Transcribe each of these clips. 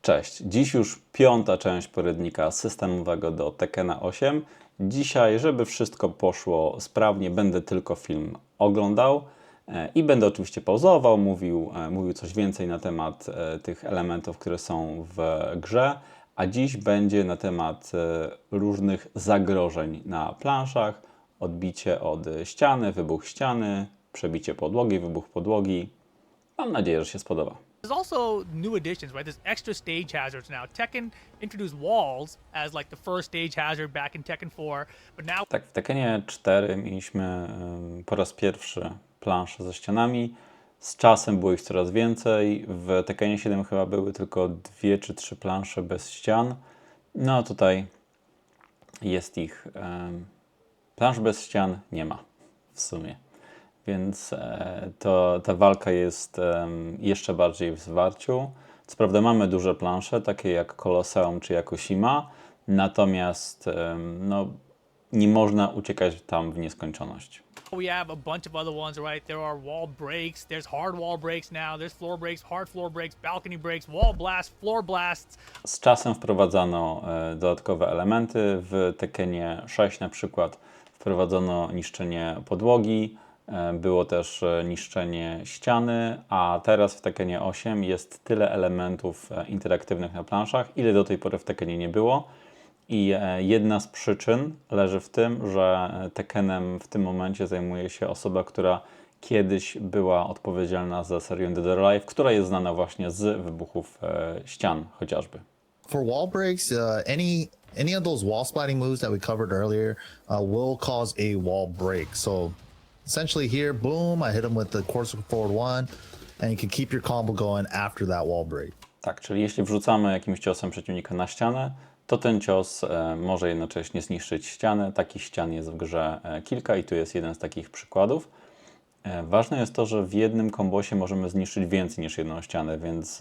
Cześć, dziś już 5. część poradnika systemowego do Tekkena 8. Dzisiaj, żeby wszystko poszło sprawnie, będę tylko film oglądał i będę oczywiście pauzował, mówił coś więcej na temat tych elementów, które są w grze, a dziś będzie na temat różnych zagrożeń na planszach, odbicie od ściany, wybuch ściany, przebicie podłogi, wybuch podłogi. Mam nadzieję, że się spodoba. There's also new additions, right? There's extra stage hazards now. Tekken introduced walls as like the first stage hazard back in Tekken 4, but now Tak, w Tekkenie 4 mieliśmy po raz pierwszy plansze ze ścianami. Z czasem było ich coraz więcej. W Tekkenie 7 chyba były tylko 2 czy 3 plansze bez ścian. No a tutaj jest ich. Plansz bez ścian nie ma w sumie. Więc ta walka jest jeszcze bardziej w zwarciu. Co prawda mamy duże plansze, takie jak Koloseum czy Yakushima, natomiast nie można uciekać tam w nieskończoność. we have a bunch of other ones, right? There are wall breaks, there's hard wall breaks now, there's floor breaks, hard floor breaks, balcony breaks, wall blasts, floor blasts. Z czasem wprowadzano dodatkowe elementy. W Tekkenie 6 na przykład wprowadzono niszczenie podłogi, było też niszczenie ściany, a teraz w Tekkenie 8 jest tyle elementów interaktywnych na planszach, ile do tej pory w Tekkenie nie było. I jedna z przyczyn leży w tym, że Tekkenem w tym momencie zajmuje się osoba, która kiedyś była odpowiedzialna za serię Dead or Alive, która jest znana właśnie z wybuchów ścian chociażby. For wall breaks, any of those wall splatting moves that we covered earlier will cause a wall break. So essentially here, boom, I hit him with the quarter forward one, and you can keep your combo going after that wall break. Tak, czyli jeśli wrzucamy jakimś ciosem przeciwnika na ścianę, to ten cios może jednocześnie zniszczyć ścianę. Takich ścian jest w grze kilka i tu jest jeden z takich przykładów. Ważne jest to, że w jednym kombosie możemy zniszczyć więcej niż jedną ścianę, więc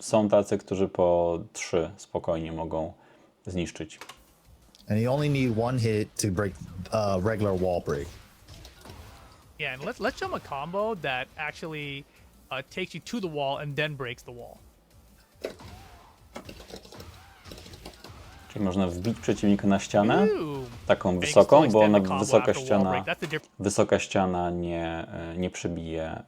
są tacy, którzy po 3 spokojnie mogą zniszczyć. And you only need one hit to break regular wall break. Yeah, and let's show them a combo that actually takes you to the wall and then breaks the wall. Czyli można wbić przeciwnika na ścianę, Ooh. taką Makes wysoką, to bo extend the ona combo wysoka after wall ściana, break. That's the difference. wysoka ściana nie przebije,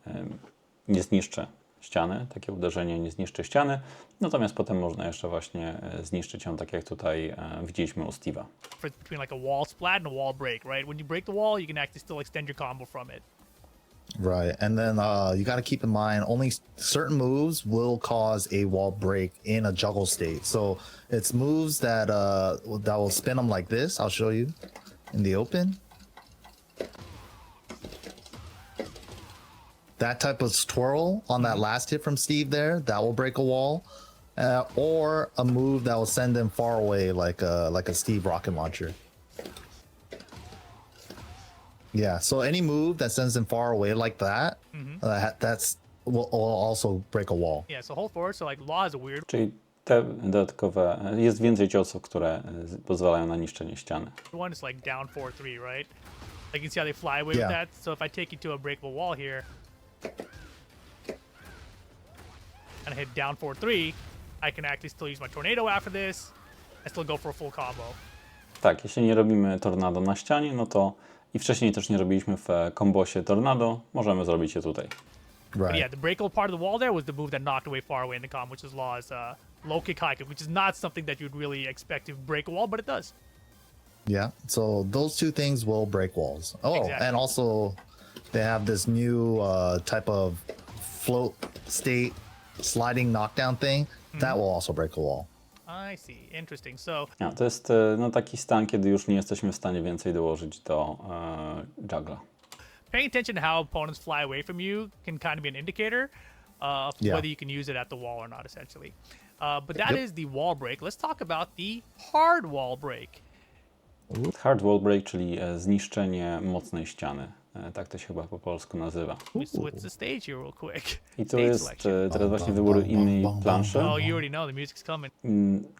nie zniszczy ściany, takie uderzenie nie zniszczy ściany, natomiast potem można jeszcze właśnie zniszczyć ją, tak jak tutaj widzieliśmy u Steve'a. Difference between like a wall splat and a wall break, right? When you break the wall, you can actually still extend your combo from it. Right, and then you got to keep in mind only certain moves will cause a wall break in a juggle state. So it's moves that will spin them like this. I'll show you in the open. That type of twirl on that last hit from Steve there, that will break a wall. Or a move that will send them far away, like a Steve rocket launcher. Yeah, so any move that sends them far away like that, will also break a wall. Yeah, so hold forward. So like law is a weird Czyli te dodatkowe, jest więcej ciosów, które pozwalają na niszczenie ściany. one. Is like down 4-3, right? Like you can see how they fly away Yeah. with that. So if I take you to a breakable wall here, and I hit down 4-3, I can actually still use my tornado after this. I still go for a full combo. Tak, jeśli nie robimy tornado na ścianie, no to i wcześniej też nie robiliśmy w kombosie tornado, możemy zrobić je tutaj. But Right. yeah, the breakable part of the wall there was the move that knocked away far away in the combo, which is Law's low kick, high kick, which is not something that you'd really expect to break a wall, but it does. Yeah, so those two things will break walls. Oh, Exactly. and also they have this new type of float state sliding knockdown thing that will also break a wall. I see. Interesting. So To jest taki stan, kiedy już nie jesteśmy w stanie więcej dołożyć do juggla. paying attention to how opponents fly away from you can kind of be an indicator of Yeah. whether you can use it at the wall or not, essentially. But that Yep. is the wall break. Let's talk about the hard wall break. Hard wall break, czyli zniszczenie mocnej ściany. Tak to się chyba po polsku nazywa. Let me switch the stage here real quick. I tu Stage jest selection. teraz właśnie wybór innej planszy, Oh, you already know the music's coming.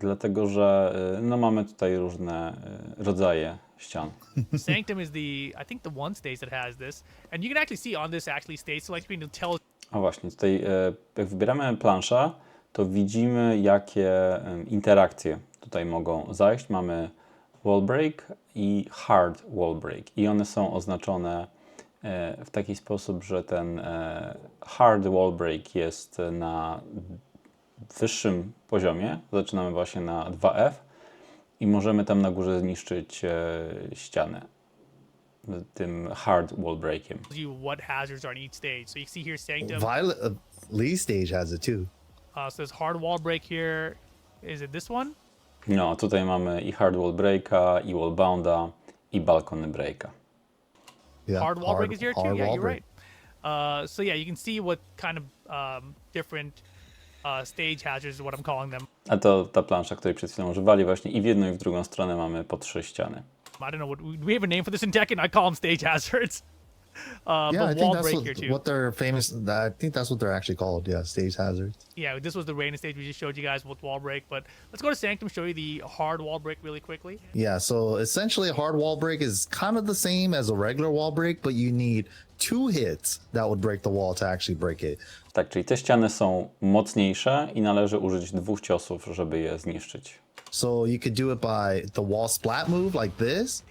dlatego że mamy tutaj różne rodzaje ścian. Sanctum is I think the one stage that has this, and you can actually see on this stage select screen, it tells A właśnie, tutaj jak wybieramy planszę, to widzimy, jakie interakcje tutaj mogą zajść. Mamy wall break i hard wall break. I one są oznaczone w taki sposób, że ten hard wall break jest na wyższym poziomie. Zaczynamy właśnie na 2F i możemy tam na górze zniszczyć ścianę tym hard wall breakiem. What hazards are in each stage. So you can see here Sanctum. Violet Lee stage has it too. So there's hard wall break here. Is it this one? No, tutaj mamy i hard wall breaka, i wall bounda, i balkony breaka. Yeah, Hard wall break is here too. hard Yeah, wall you're break. right. So yeah, you can see what kind of different stage hazards is what I'm calling them. A to ta plansza, której przed chwilą używali właśnie i w jedną i w drugą stronę mamy po 3 ściany. I don't know do we have a name for this in Tekken? I call them stage hazards. Yeah, I But think wall that's break here too. what they're famous. I think that's what they're actually called. Yeah, stage hazards. Yeah, this was the rain stage we just showed you guys with wall break. But let's go to Sanctum, show you the hard wall break really quickly. Yeah, so essentially a hard wall break is kind of the same as a regular wall break, but you need 2 hits that would break the wall to actually break it. Tak, czyli te ściany są mocniejsze i należy użyć 2 ciosów, żeby je zniszczyć. So you could do it by the wall splat move like this,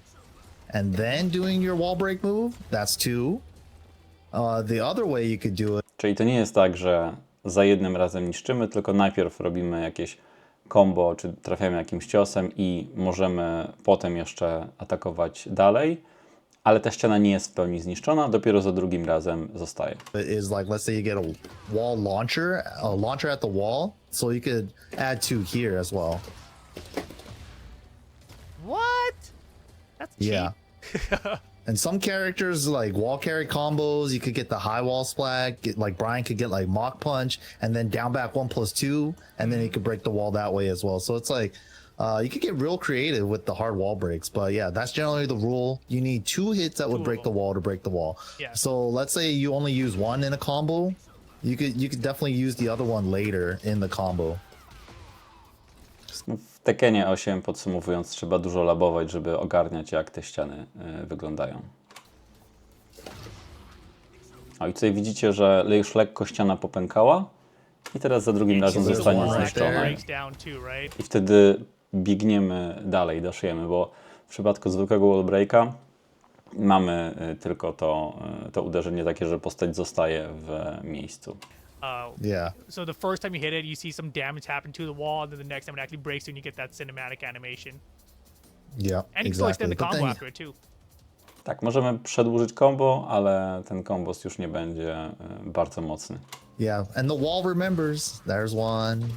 and then doing your wall break move. That's 2. The other way you could do it. Czyli to nie jest tak, że za jednym razem niszczymy, tylko najpierw robimy jakieś combo, czy trafiamy jakimś ciosem i możemy potem jeszcze atakować dalej, ale ta ściana nie jest w pełni zniszczona, dopiero za drugim razem zostaje. Is like, let's say you get a wall launcher, at the wall, so you could add 2 here as well. What? That's cheap. Yeah. And some characters like wall carry combos, you could get the high wall splat, like Brian could get like mock punch and then down back 1+2, and then he could break the wall that way as well. So it's like you could get real creative with the hard wall breaks, but yeah, that's generally the rule. You need 2 hits that would break the wall to break the wall. Yeah. So let's say you only use 1 in a combo, you could definitely use the other one later in the combo. W Tekkenie 8, podsumowując, trzeba dużo labować, żeby ogarniać, jak te ściany wyglądają. O, i tutaj widzicie, że już lekko ściana popękała i teraz za drugim razem so zostanie there's one right zniszczona. there. Breaks down too, right? I wtedy biegniemy dalej, daszujemy, bo w przypadku zwykłego wall breaka mamy tylko to uderzenie takie, że postać zostaje w miejscu. Yeah. So the first time you hit it, you see some damage happen to the wall, and then the next time it actually breaks through and you get that cinematic animation. Yeah. And you can still extend the But combo then- after it too. Tak, możemy przedłużyć combo, ale ten kombos już nie będzie bardzo mocny. Yeah, and the wall remembers. There's one.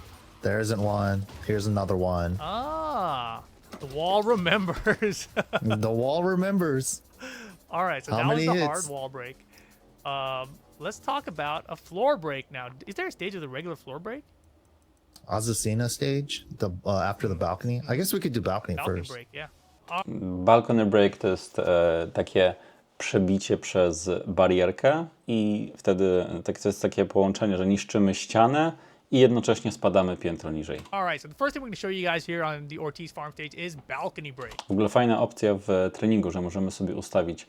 There isn't one. Here's another one. Ah, the wall remembers. The wall remembers. All right, so How that was many the hits? hard wall break. Let's talk about a floor break now. Is there a stage of the regular floor break? Azucena stage, the after the balcony. I guess we could do balcony Balcony first. break, yeah. Balkony break to jest takie przebicie przez barierkę i wtedy to jest takie połączenie, że niszczymy ścianę i jednocześnie spadamy piętro niżej. All right, so the first thing we're going to show you guys here on the Ortiz farm stage is balcony break. W ogóle fajna opcja w treningu, że możemy sobie ustawić,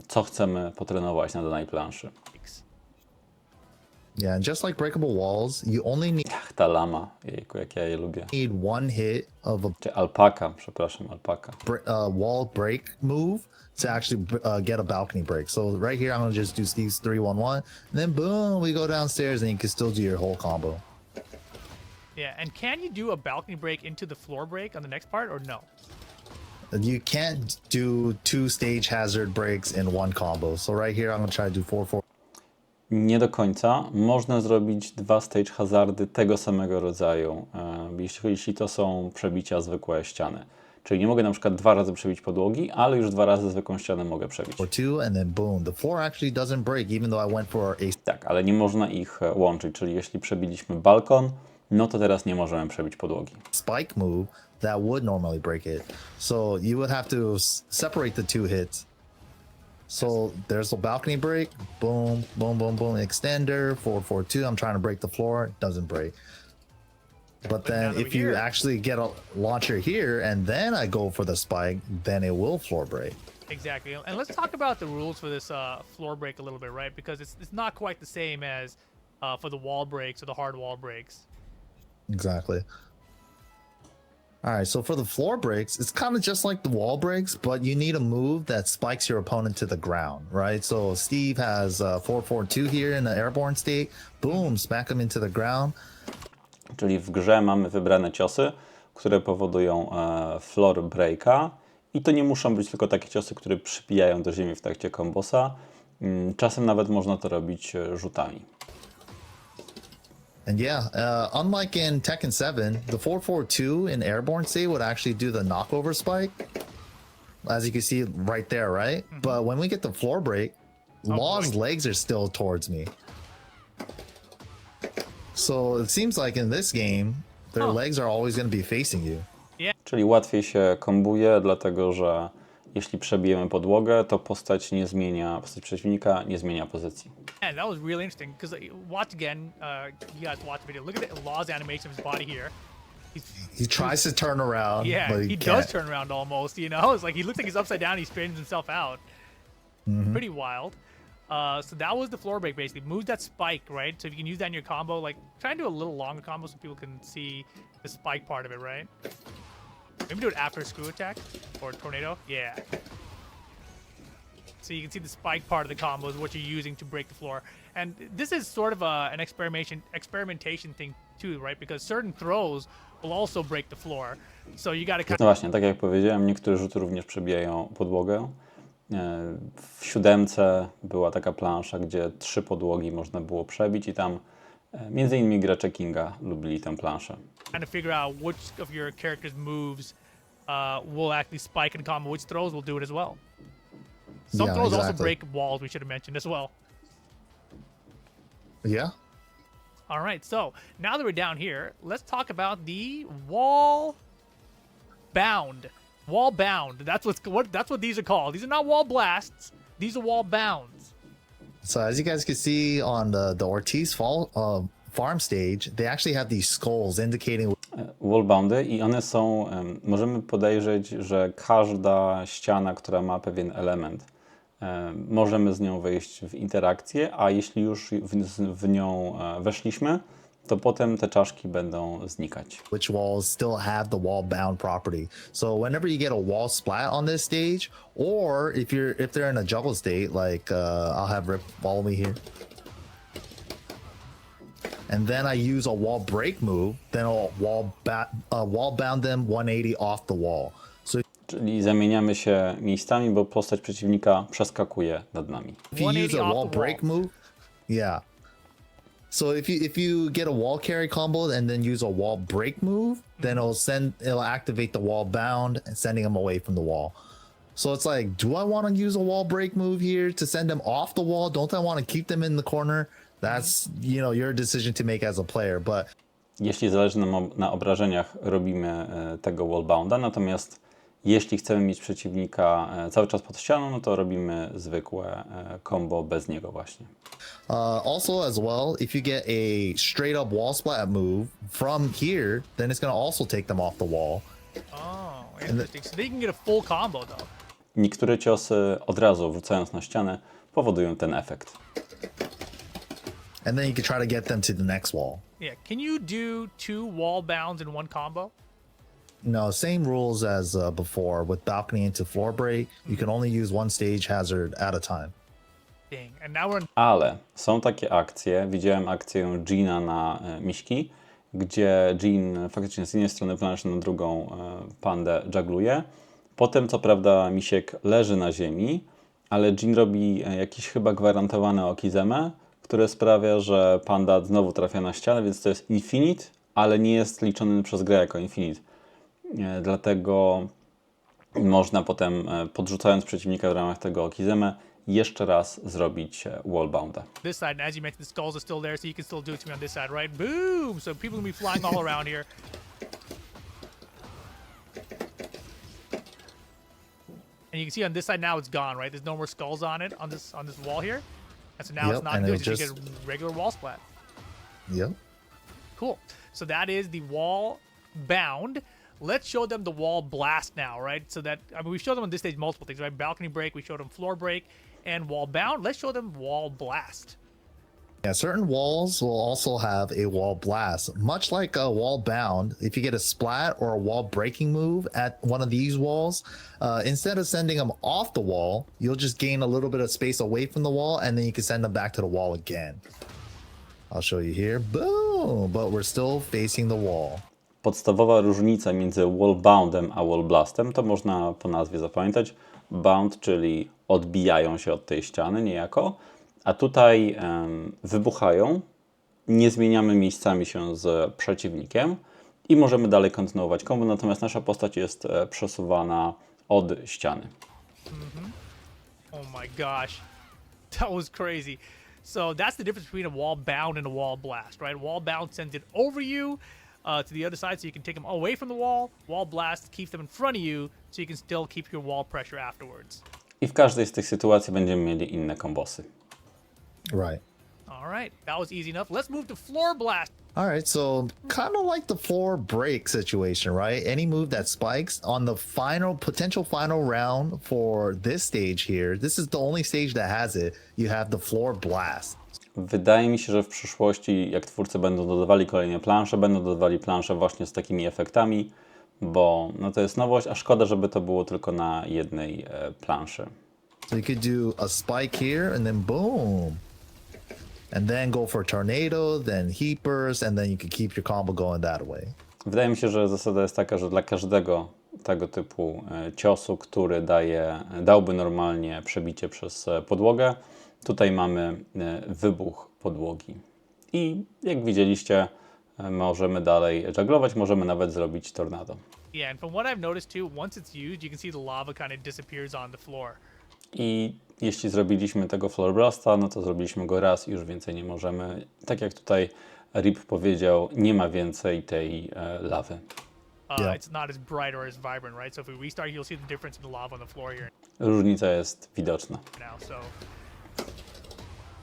co chcemy potrenować na danej planszy. Yeah, and just like breakable walls, you only Ach, ta lama, jejku, jak ja je lubię. need 1 hit of a Czy alpaka, przepraszam, alpaka. wall break move to actually get a balcony break. So right here, I'm gonna just do these 3-1-1, and then boom, we go downstairs, and you can still do your whole combo. Yeah, and can you do a balcony break into the floor break on the next part or no? You can't do 2 stage hazard breaks in 1 combo. So right here, I'm gonna try to do 4-4. Nie do końca. Można zrobić 2 stage hazardy tego samego rodzaju, jeśli to są przebicia zwykłe ściany. Czyli nie mogę na przykład 2 razy przebić podłogi, ale już 2 razy zwykłą ścianę mogę przebić. or 2, and then boom, the floor actually doesn't break, even though I went for a Tak, ale nie można ich łączyć, czyli jeśli przebiliśmy balkon, no to teraz nie możemy przebić podłogi. spike move that would normally break it. So you would have to separate the 2 hits. So there's a balcony break, boom, boom, boom, boom, extender, 4-4-2. I'm trying to break the floor, it doesn't break. But now then that if we're you here- actually get a launcher here and then I go for the spike, then it will floor break. Exactly. And let's talk about the rules for this floor break a little bit, right? Because it's not quite the same as for the wall breaks or the hard wall breaks. Exactly. All right, so for the floor breaks, it's kind of just like the wall breaks, but you need a move that spikes your opponent to the ground, right? So Steve has 442 here in the airborne state. Boom, smack him into the ground. Czyli w grze mamy wybrane ciosy, które powodują floor breaka i to nie muszą być tylko takie ciosy, które przybijają do ziemi w trakcie kombosa. Czasem nawet można to robić rzutami. And yeah, unlike in Tekken 7, the 442 in airborne state would actually do the knockover spike, as you can see right there, right? But when we get the floor break, Law's legs are still towards me. So it seems like in this game, their legs are always going to be facing you. Czyli łatwiej się kombuje, dlatego że jeśli przebijemy podłogę, to postać przeciwnika nie zmienia pozycji. And that was really interesting because watch again, you guys watch the video. Look at the Law's animation of his body here. He tries to turn around, Yeah, but he can't. does turn around almost, you know? It's like he looks like he's upside down, he straightens himself out. Pretty wild. So that was the floor break basically. Moves that spike, right? So if you can use that in your combo, like try and do a little longer combo so people can see the spike part of it, right? Maybe do it after a screw attack or tornado. Yeah. So you can see the spike part of the combo is what you're using to break the floor. And this is sort of an experimentation thing too, right? Because certain throws will also break the floor. So you got to kind No właśnie, tak jak powiedziałem, niektóre rzuty również przebijają podłogę. W 7 była taka plansza, gdzie 3 podłogi można było przebić i tam między innymi gracze Kinga lubili tę planszę. of figure out which of your character's moves will actually spike in combo, which throws will do it as well. Some Yeah, throws also exactly. break walls, we should have mentioned as well. Yeah. All right, so now that we're down here, let's talk about the wall bound. Wall bound. That's what these are called. These are not wall blasts. These are wall bounds. So as you guys can see on the Ortiz farm stage, they actually have these skulls indicating Wallboundy i one są, możemy podejrzeć, że każda ściana, która ma pewien element, możemy z nią wejść w interakcję, a jeśli już w nią weszliśmy, to potem te czaszki będą znikać. which walls still have the wall bound property. So whenever you get a wall splat on this stage, or if they're in a juggle state, like I'll have Rip follow me here. And then I use a wall break move, then I'll wall bound them 180 off the wall. So Czyli zamieniamy się miejscami, bo postać przeciwnika przeskakuje nad nami. if you use 180 a off wall the wall. break move, yeah. So if you get a wall carry combo and then use a wall break move, then it'll activate the wall bound and sending them away from the wall. So it's like, do I want to use a wall break move here to send them off the wall? Don't I want to keep them in the corner? That's, your decision to make as a player, but Jeśli zależy nam na obrażeniach, robimy tego wallbounda, natomiast jeśli chcemy mieć przeciwnika cały czas pod ścianą, no to robimy zwykłe combo bez niego właśnie. also as well, if you get a straight up wall splat move from here, then it's going to also take them off the wall. Oh, interesting. So they can get a full combo though. Niektóre ciosy od razu wrzucając na ścianę powodują ten efekt. And then you can try to get them to the next wall. Yeah. Can you do 2 wall bounds in one combo? No, same rules as before with balcony into floor break. You can only use one stage hazard at a time. Dang. And now we're in Ale są takie akcje, widziałem akcję Gina na miśki, gdzie Jean faktycznie z jednej strony planszy na drugą pandę żagluje. Potem co prawda misiek leży na ziemi, ale Jean robi jakiś chyba gwarantowany okizemę, które sprawia, że panda znowu trafia na ścianę, więc to jest infinite, ale nie jest liczony przez grę jako infinite. Dlatego można potem, podrzucając przeciwnika w ramach tego okizemę, jeszcze raz zrobić wallbounda. this side, and as you mentioned, the skulls are still there, so you can still do it to me on this side, right? Boom! So people will be flying all around here. And you can see on this side now it's gone, right? There's no more skulls on it on this wall here. And so now Yep, it's not and doing it'll it. You get a regular wall splat. Yep. Cool. So that is the wall bound. Let's show them the wall blast now, right? So that, I mean, we showed them on this stage multiple things, right? Balcony break, we showed them floor break, and wall bound. Let's show them wall blast. Yeah, certain walls will also have a wall blast, much like a wall bound. If you get a splat or a wall breaking move at one of these walls, instead of sending them off the wall, you'll just gain a little bit of space away from the wall, and then you can send them back to the wall again. I'll show you here. Boom! But we're still facing the wall. Podstawowa różnica między wallboundem a wallblastem to można po nazwie zapamiętać. Bound, czyli odbijają się od tej ściany niejako, a tutaj wybuchają, nie zmieniamy miejscami się z przeciwnikiem i możemy dalej kontynuować combo, natomiast nasza postać jest przesuwana od ściany. Oh my gosh, that was crazy. So that's the difference between a wall bound and a wall blast, right? Wall bound sends it over you to the other side so you can take them away from the wall. Wall blast keeps them in front of you so you can still keep your wall pressure afterwards. I w każdej z tych sytuacji będziemy mieli inne kombosy. Right. All right, that was easy enough. Let's move to floor blast. All right, so kind of like the floor break situation, right? Any move that spikes on the potential final round for this stage here, this is the only stage that has it. You have the floor blast. Wydaje mi się, że w przyszłości, jak twórcy będą dodawali kolejne plansze, będą dodawali plansze właśnie z takimi efektami, bo no to jest nowość, a szkoda, żeby to było tylko na jednej planszy. So you could do a spike here and then boom. And then go for tornado, then heapers, and then you can keep your combo going that way. Wydaje mi się, że zasada jest taka, że dla każdego tego typu ciosu, który dałby normalnie przebicie przez podłogę, tutaj mamy wybuch podłogi. I jak widzieliście, możemy dalej żaglować, możemy nawet zrobić tornado. Yeah, and from what I've noticed too, once it's used, you can see the lava kind of disappears on the floor. I jeśli zrobiliśmy tego floor blasta, no to zrobiliśmy go raz i już więcej nie możemy. Tak jak tutaj Rip powiedział, nie ma więcej tej lawy. Yeah. It's not as bright or as vibrant, right? So if we restart, you'll see the difference in the lava on the floor here Różnica jest widoczna. now. So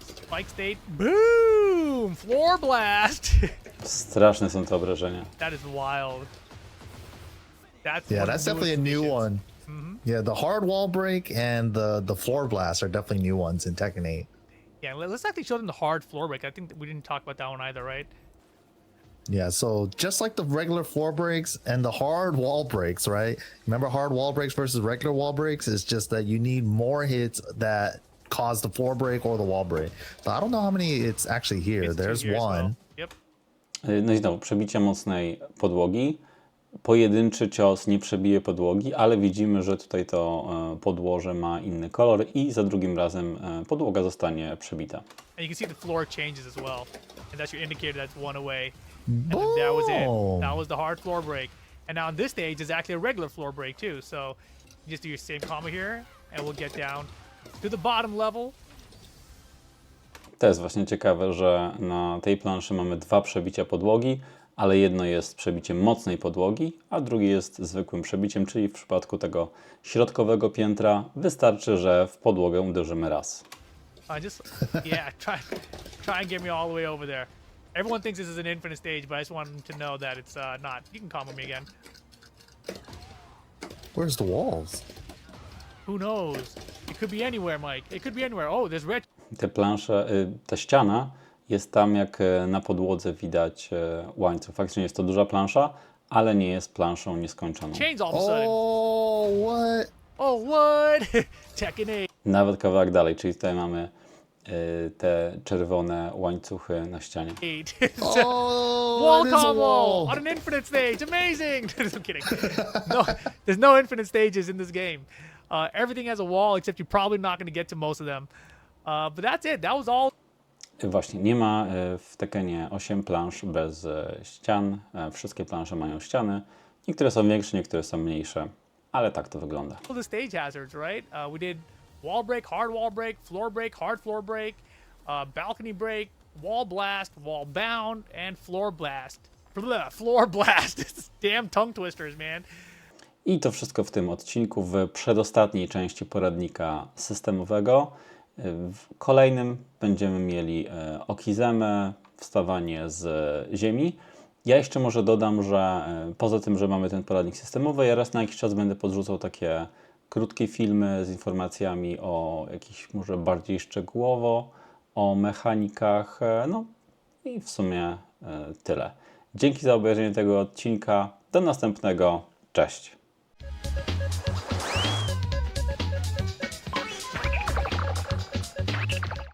spike state, boom, floor blast. Straszne są te obrażenia. That is wild. That's Yeah, one of that's the definitely a newest new additions. one. Yeah, the hard wall break and the floor blast are definitely new ones in Tekken 8. Yeah, let's actually show them the hard floor break. I think we didn't talk about that one either, right? Yeah, so just like the regular floor breaks and the hard wall breaks, right? Remember hard wall breaks versus regular wall breaks? It's just that you need more hits that cause the floor break or the wall break. So I don't know how many it's actually here. It's two There's here as one. well. Yep. No i znowu, przebicie mocnej podłogi. Pojedynczy cios nie przebije podłogi, ale widzimy, że tutaj to podłoże ma inny kolor i za drugim razem podłoga zostanie przebita. And you can see the floor changes as well. And that's your indicator that's one away. And then that was it. Boom. That was the hard floor break. And now on this stage is actually a regular floor break too. So you just do your same combo here and we'll get down to the bottom level. To jest właśnie ciekawe, że na tej planszy mamy dwa przebicia podłogi, ale jedno jest przebiciem mocnej podłogi, a drugie jest zwykłym przebiciem, czyli w przypadku tego środkowego piętra wystarczy, że w podłogę uderzymy raz. Try and get me all the way over there. Everyone thinks this is an infinite stage, but I just want them to know that it's not. You can combo me again. Where's the walls? Who knows? It could be anywhere, Mike. It could be anywhere. Oh, there's red. Te plansze, ta ściana jest tam, jak na podłodze widać łańcuch. Faktycznie jest to duża plansza, ale nie jest planszą nieskończoną. Chains all of a sudden. Oh, what? Oh, what? Tekken 8. Nawet kawałek dalej, czyli tutaj mamy te czerwone łańcuchy na ścianie. Oh, Wall it is a combo wall. on an infinite stage. Amazing. I'm kidding. No, there's no infinite stages in this game. Everything has a wall, except you're probably not going to get to most of them. But that's it. That was all. Właśnie, nie ma w Tekkenie 8 plansz bez ścian. Wszystkie plansze mają ściany. Niektóre są większe, niektóre są mniejsze, ale tak to wygląda. The stage hazards, right? We did wall break, hard wall break, floor break, hard floor break, balcony break, wall blast, wall bound, and floor blast. Blah, floor blast. Damn tongue twisters, man. I to wszystko w tym odcinku, w przedostatniej części poradnika systemowego. W kolejnym będziemy mieli okizemę, wstawanie z ziemi. Ja jeszcze może dodam, że poza tym, że mamy ten poradnik systemowy, ja raz na jakiś czas będę podrzucał takie krótkie filmy z informacjami o jakichś może bardziej szczegółowo o mechanikach. No i w sumie tyle. Dzięki za obejrzenie tego odcinka. Do następnego. Cześć.